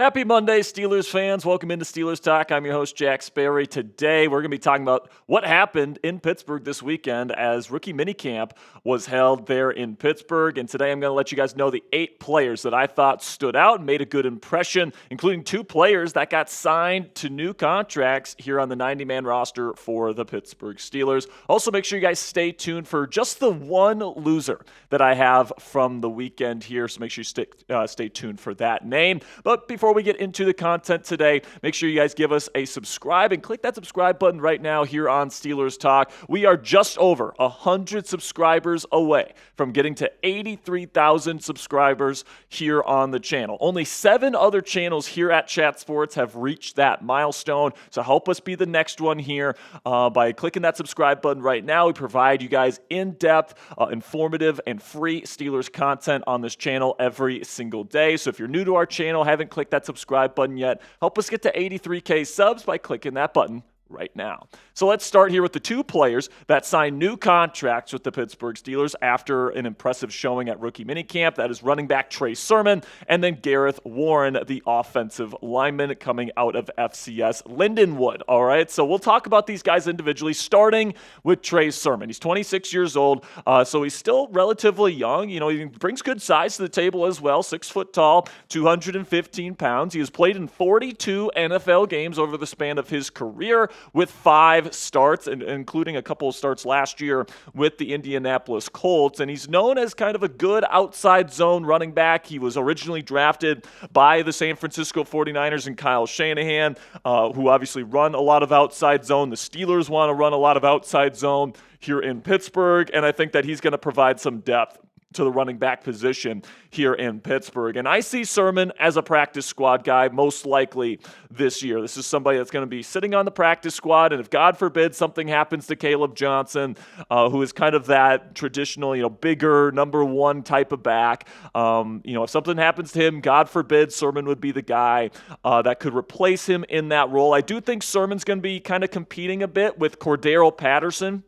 Happy Monday, Steelers fans. Welcome into Steelers Talk. I'm your host, Jack Sperry. Today, we're going to be talking about what happened in Pittsburgh this weekend as rookie minicamp was held there in Pittsburgh. And today, I'm going to let you guys know the 8 players that I thought stood out and made a good impression, including 2 players that got signed to new contracts here on the 90-man roster for the Pittsburgh Steelers. Also, make sure you guys stay tuned for just the one loser that I have from the weekend here. So make sure you stay tuned for that name. But before we get into the content today, make sure you guys give us a subscribe and click that subscribe button right now here on Steelers Talk. We are just over 100 subscribers away from getting to 83,000 subscribers here on the channel. Only 7 other channels here at Chat Sports have reached that milestone, so help us be the next one here by clicking that subscribe button right now. We provide you guys in-depth, informative, and free Steelers content on this channel every single day. So if you're new to our channel, haven't clicked that subscribe button yet, help us get to 83K subs by clicking that button right now. So let's start here with the 2 players that signed new contracts with the Pittsburgh Steelers after an impressive showing at rookie minicamp. That is running back Trey Sermon and then Gareth Warren, the offensive lineman coming out of FCS Lindenwood. All right, so we'll talk about these guys individually, starting with Trey Sermon. He's 26 years old, so he's still relatively young. You know, he brings good size to the table as well, 6 foot tall, 215 pounds. He has played in 42 NFL games over the span of his career, with 5 starts, including a couple of starts last year with the Indianapolis Colts. And he's known as kind of a good outside zone running back. He was originally drafted by the San Francisco 49ers and Kyle Shanahan, who obviously run a lot of outside zone. The Steelers want to run a lot of outside zone here in Pittsburgh, and I think that he's going to provide some depth to the running back position here in Pittsburgh. And I see Sermon as a practice squad guy most likely this year. This is somebody that's going to be sitting on the practice squad, and if God forbid something happens to Kaleb Johnson, who is kind of that traditional, bigger number 1 type of back, if something happens to him, God forbid, Sermon would be the guy that could replace him in that role. I do think Sermon's going to be kind of competing a bit with Cordero Patterson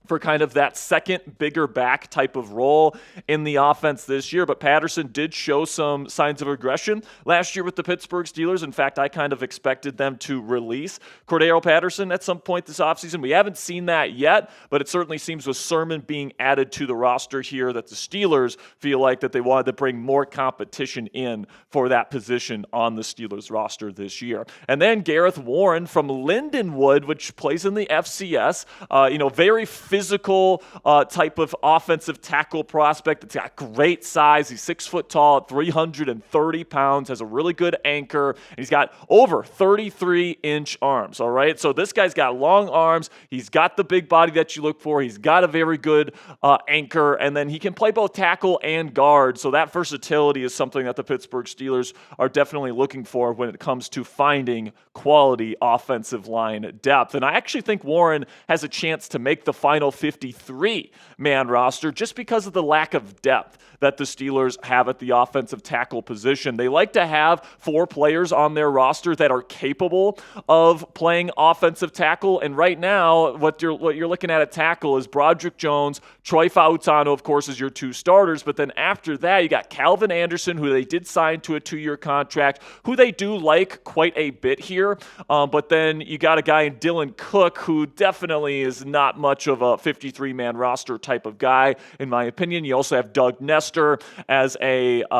for kind of that second bigger back type of role in the offense this year. But Patterson did show some signs of regression last year with the Pittsburgh Steelers. In fact, I kind of expected them to release Cordero Patterson at some point this offseason. We haven't seen that yet, but it certainly seems with Sermon being added to the roster here that the Steelers feel like that they wanted to bring more competition in for that position on the Steelers roster this year. And then Gareth Warren from Lindenwood, which plays in the FCS, very physical type of offensive tackle prospect that's got great size. He's 6 foot tall, 330 pounds, has a really good anchor, and he's got over 33-inch arms, all right? So this guy's got long arms. He's got the big body that you look for. He's got a very good anchor, and then he can play both tackle and guard. So that versatility is something that the Pittsburgh Steelers are definitely looking for when it comes to finding quality offensive line depth. And I actually think Warren has a chance to make the final 53-man roster just because of the lack of depth that the Steelers have at the offensive tackle position. They like to have 4 players on their roster that are capable of playing offensive tackle, and right now what you're looking at tackle is Broderick Jones, Troy Fautano, of course, is your 2 starters, but then after that you got Calvin Anderson, who they did sign to a 2-year contract, who they do like quite a bit here, but then you got a guy in Dylan Cook, who definitely is not much of a 53-man roster type of guy, in my opinion. You also have Doug Nestor as a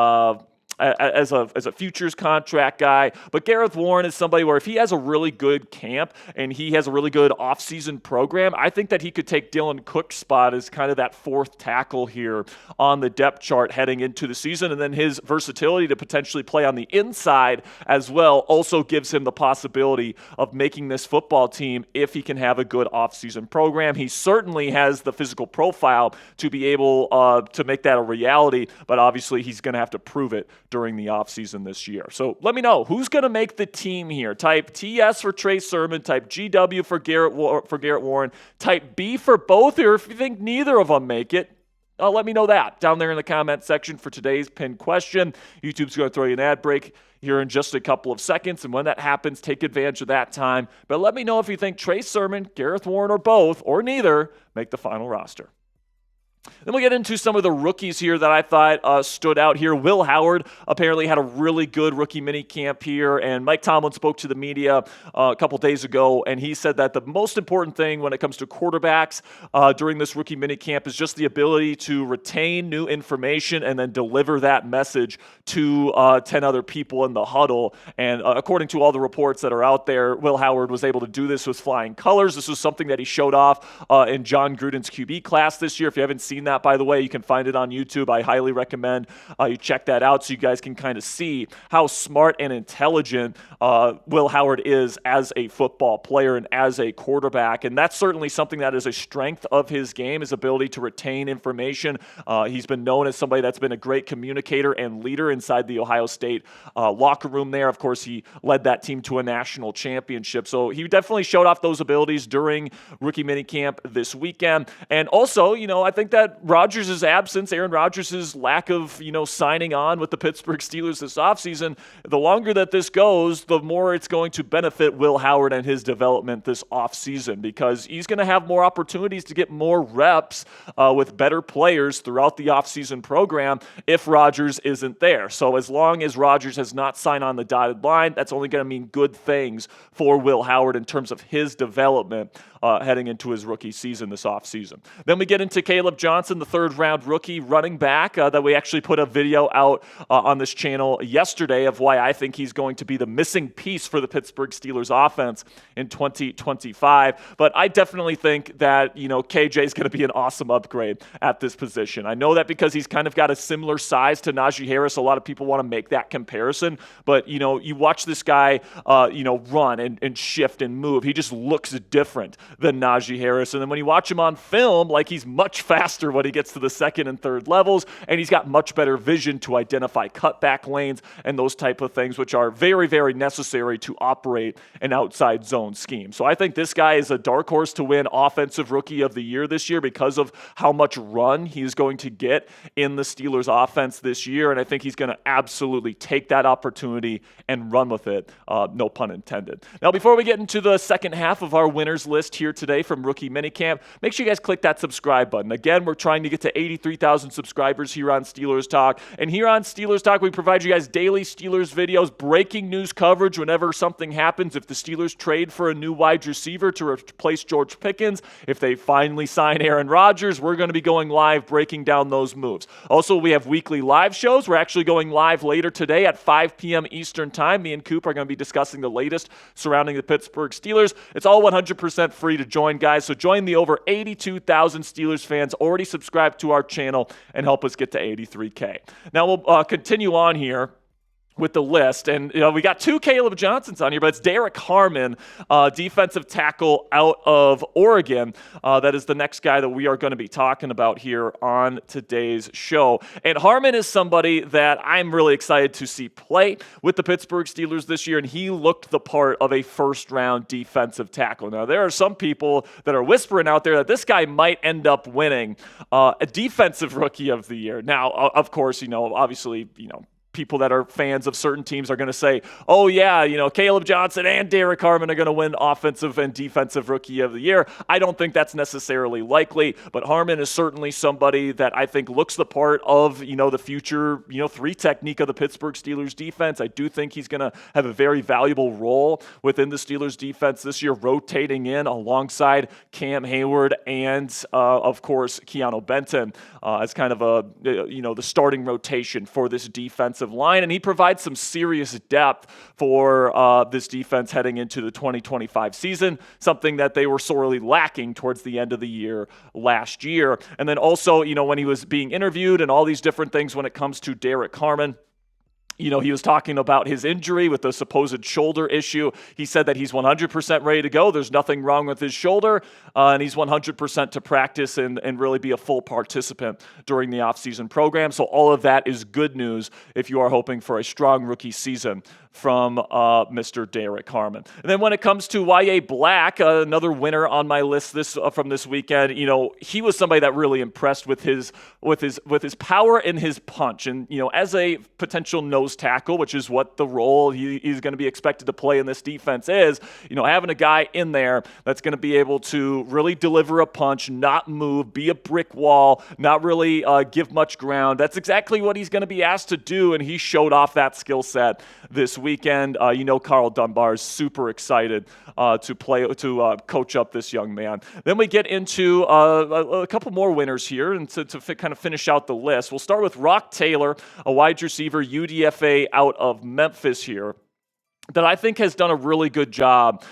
futures contract guy. But Gareth Warren is somebody where if he has a really good camp and he has a really good offseason program, I think that he could take Dylan Cook's spot as kind of that 4th tackle here on the depth chart heading into the season. And then his versatility to potentially play on the inside as well also gives him the possibility of making this football team if he can have a good offseason program. He certainly has the physical profile to be able to make that a reality, but obviously he's going to have to prove it during the offseason this year. So let me know who's going to make the team here. Type TS for Trey Sermon, type GW for Gareth Warren, type B for both, or if you think neither of them make it, let me know that down there in the comment section for today's pinned question. YouTube's going to throw you an ad break here in just a couple of seconds, and when that happens, take advantage of that time. But let me know if you think Trey Sermon, Gareth Warren, or both, or neither, make the final roster. Then we'll get into some of the rookies here that I thought stood out here. Will Howard apparently had a really good rookie minicamp here, and Mike Tomlin spoke to the media a couple days ago, and he said that the most important thing when it comes to quarterbacks during this rookie minicamp is just the ability to retain new information and then deliver that message to 10 other people in the huddle. And according to all the reports that are out there, Will Howard was able to do this with flying colors. This was something that he showed off in John Gruden's QB class this year. If you haven't seen that, by the way, you can find it on YouTube. I highly recommend you check that out so you guys can kind of see how smart and intelligent Will Howard is as a football player and as a quarterback. And that's certainly something that is a strength of his game, his ability to retain information. He's been known as somebody that's been a great communicator and leader inside the Ohio State locker room there. Of course, he led that team to a national championship. So he definitely showed off those abilities during rookie minicamp this weekend. And also, I think that Rodgers' absence, Aaron Rodgers' lack of, signing on with the Pittsburgh Steelers this offseason, the longer that this goes, the more it's going to benefit Will Howard and his development this offseason, because he's going to have more opportunities to get more reps with better players throughout the offseason program if Rodgers isn't there. So as long as Rodgers has not signed on the dotted line, that's only going to mean good things for Will Howard in terms of his development heading into his rookie season this offseason. Then we get into Kaleb Johnson, the third-round rookie running back that we actually put a video out on this channel yesterday of why I think he's going to be the missing piece for the Pittsburgh Steelers offense in 2025. But I definitely think that, KJ is going to be an awesome upgrade at this position. I know that because he's kind of got a similar size to Najee Harris. A lot of people want to make that comparison. But, you watch this guy, run and shift and move. He just looks different than Najee Harris. And then when you watch him on film, he's much faster when he gets to the second and third levels, and he's got much better vision to identify cutback lanes and those type of things, which are very, very necessary to operate an outside zone scheme. So I think this guy is a dark horse to win Offensive Rookie of the Year this year because of how much run he's going to get in the Steelers offense this year, and I think he's going to absolutely take that opportunity and run with it, no pun intended. Now, before we get into the second half of our winners list here today from Rookie Minicamp, make sure you guys click that subscribe button. Again, we're trying to get to 83,000 subscribers here on Steelers Talk. And here on Steelers Talk, we provide you guys daily Steelers videos, breaking news coverage whenever something happens. If the Steelers trade for a new wide receiver to replace George Pickens, if they finally sign Aaron Rodgers, we're going to be going live breaking down those moves. Also, we have weekly live shows. We're actually going live later today at 5 p.m. Eastern Time. Me and Coop are going to be discussing the latest surrounding the Pittsburgh Steelers. It's all 100% free to join, guys. So join the over 82,000 Steelers fans already subscribed to our channel and help us get to 83K. Now we'll continue on here with the list. And we got two Kaleb Johnsons on here, but it's Derrick Harmon, defensive tackle out of Oregon. That is the next guy that we are going to be talking about here on today's show. And Harmon is somebody that I'm really excited to see play with the Pittsburgh Steelers this year, and he looked the part of a first-round defensive tackle. Now, there are some people that are whispering out there that this guy might end up winning a defensive rookie of the year. Now, of course, obviously, people that are fans of certain teams are going to say, oh yeah, Kaleb Johnson and Derrick Harmon are going to win offensive and defensive rookie of the year. I don't think that's necessarily likely, but Harmon is certainly somebody that I think looks the part of, the future, three technique of the Pittsburgh Steelers defense. I do think he's going to have a very valuable role within the Steelers defense this year, rotating in alongside Cam Hayward and, of course, Keanu Benton as kind of the starting rotation for this defensive line, and he provides some serious depth for this defense heading into the 2025 season, something that they were sorely lacking towards the end of the year last year. And then also, when he was being interviewed and all these different things when it comes to Derrick Harmon, he was talking about his injury with the supposed shoulder issue. He said that he's 100% ready to go. There's nothing wrong with his shoulder, and he's 100% to practice and really be a full participant during the offseason program. So all of that is good news if you are hoping for a strong rookie season from Mr. Derrick Harmon. And then when it comes to Yayha Black, another winner on my list from this weekend, he was somebody that really impressed with his power and his punch. And as a potential nose tackle, which is what the role he's going to be expected to play in this defense is, having a guy in there that's going to be able to really deliver a punch, not move, be a brick wall, not really give much ground. That's exactly what he's going to be asked to do, and he showed off that skill set this weekend. Carl Dunbar is super excited to coach up this young man. Then we get into a couple more winners here, and to kind of finish out the list, we'll start with Roc Taylor, a wide receiver, UDFA out of Memphis here, that I think has done a really good job,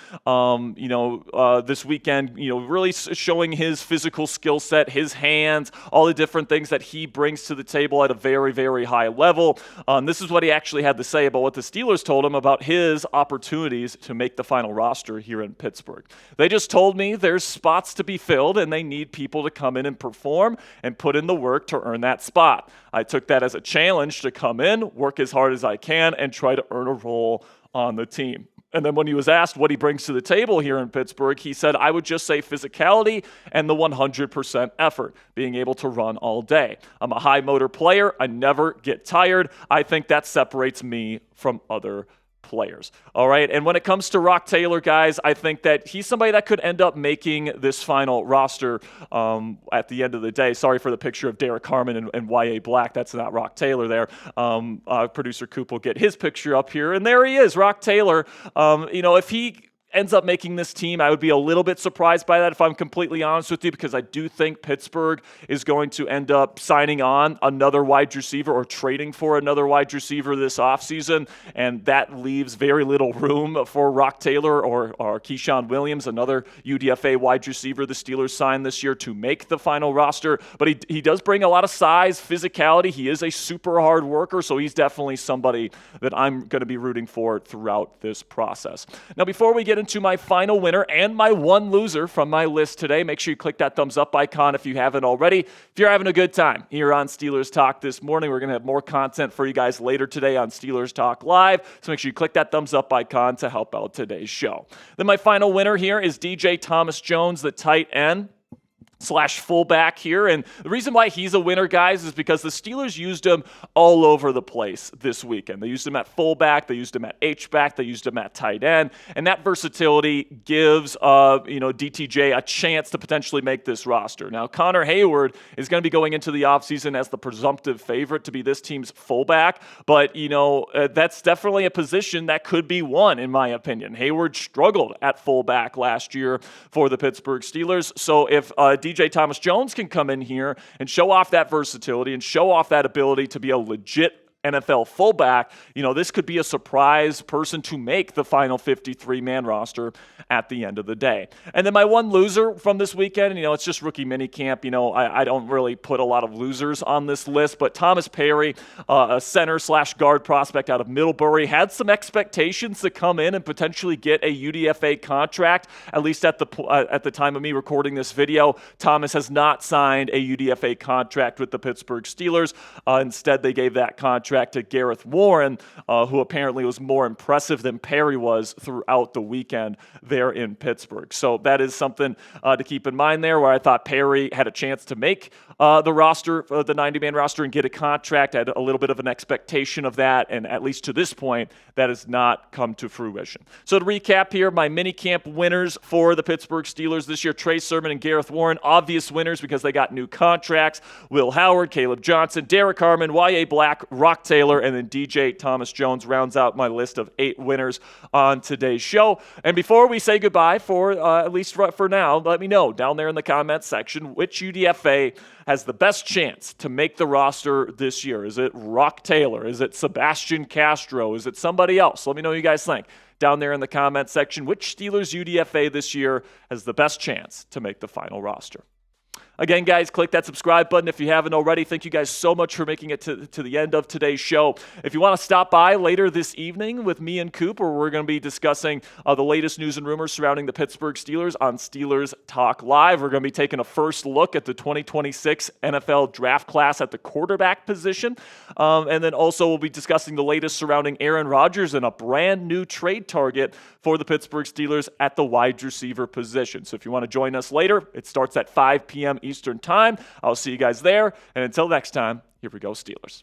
this weekend, really showing his physical skill set, his hands, all the different things that he brings to the table at a very, very high level. This is what he actually had to say about what the Steelers told him about his opportunities to make the final roster here in Pittsburgh. They just told me there's spots to be filled and they need people to come in and perform and put in the work to earn that spot. I took that as a challenge to come in, work as hard as I can, and try to earn a role on the team. And then when he was asked what he brings to the table here in Pittsburgh, he said, I would just say physicality and the 100% effort, being able to run all day. I'm a high motor player. I never get tired. I think that separates me from other players. All right. And when it comes to Roc Taylor, guys, I think that he's somebody that could end up making this final roster at the end of the day. Sorry for the picture of Derrick Harmon and Yayha Black. That's not Roc Taylor there. Producer Coop will get his picture up here. And there he is, Roc Taylor. If he ends up making this team, I would be a little bit surprised by that, if I'm completely honest with you, because I do think Pittsburgh is going to end up signing on another wide receiver or trading for another wide receiver this offseason, and that leaves very little room for Roc Taylor or Keyshawn Williams, another UDFA wide receiver the Steelers signed this year, to make the final roster. But he does bring a lot of size, physicality. He is a super hard worker, so he's definitely somebody that I'm going to be rooting for throughout this process. Now, before we get into my final winner and my one loser from my list today, make sure you click that thumbs up icon if you haven't already. If you're having a good time here on Steelers Talk this morning, we're going to have more content for you guys later today on Steelers Talk Live, so make sure you click that thumbs up icon to help out today's show. Then my final winner here is DJ Thomas Jones, the tight end / fullback here. And the reason why he's a winner, guys, is because the Steelers used him all over the place this weekend. They used him at fullback, they used him at H-back, they used him at tight end, and that versatility gives DTJ a chance to potentially make this roster. Now, Connor Hayward is going to be going into the offseason as the presumptive favorite to be this team's fullback, but that's definitely a position that could be won, in my opinion. Hayward struggled at fullback last year for the Pittsburgh Steelers, so if DJ Thomas Jones can come in here and show off that versatility and show off that ability to be a legit NFL fullback, this could be a surprise person to make the final 53-man roster at the end of the day. And then my one loser from this weekend, it's just rookie minicamp. I don't really put a lot of losers on this list, but Thomas Perry, a center / guard prospect out of Middlebury, had some expectations to come in and potentially get a UDFA contract, at least at the time of me recording this video. Thomas has not signed a UDFA contract with the Pittsburgh Steelers. Instead, they gave that contract to Gareth Warren, who apparently was more impressive than Perry was throughout the weekend there in Pittsburgh. So that is something to keep in mind there, where I thought Perry had a chance to make the roster, the 90-man roster, and get a contract. I had a little bit of an expectation of that, and at least to this point, that has not come to fruition. So to recap here, my minicamp winners for the Pittsburgh Steelers this year: Trey Sermon and Gareth Warren, obvious winners because they got new contracts. Will Howard, Kaleb Johnson, Derrick Harmon, Yayha Black, Roc Taylor, and then DJ Thomas Jones rounds out my list of 8 winners on today's show. And before we say goodbye, at least for now, let me know down there in the comments section which UDFA has the best chance to make the roster this year. Is it Roc Taylor? Is it Sebastian Castro? Is it somebody else? Let me know what you guys think down there in the comments section. Which Steelers UDFA this year has the best chance to make the final roster? Again, guys, click that subscribe button if you haven't already. Thank you guys so much for making it to the end of today's show. If you want to stop by later this evening with me and Coop, where we're going to be discussing the latest news and rumors surrounding the Pittsburgh Steelers on Steelers Talk Live. We're going to be taking a first look at the 2026 NFL draft class at the quarterback position. And then also we'll be discussing the latest surrounding Aaron Rodgers and a brand new trade target for the Pittsburgh Steelers at the wide receiver position. So if you want to join us later, it starts at 5 p.m. Eastern Time. I'll see you guys there. And until next time, here we go, Steelers.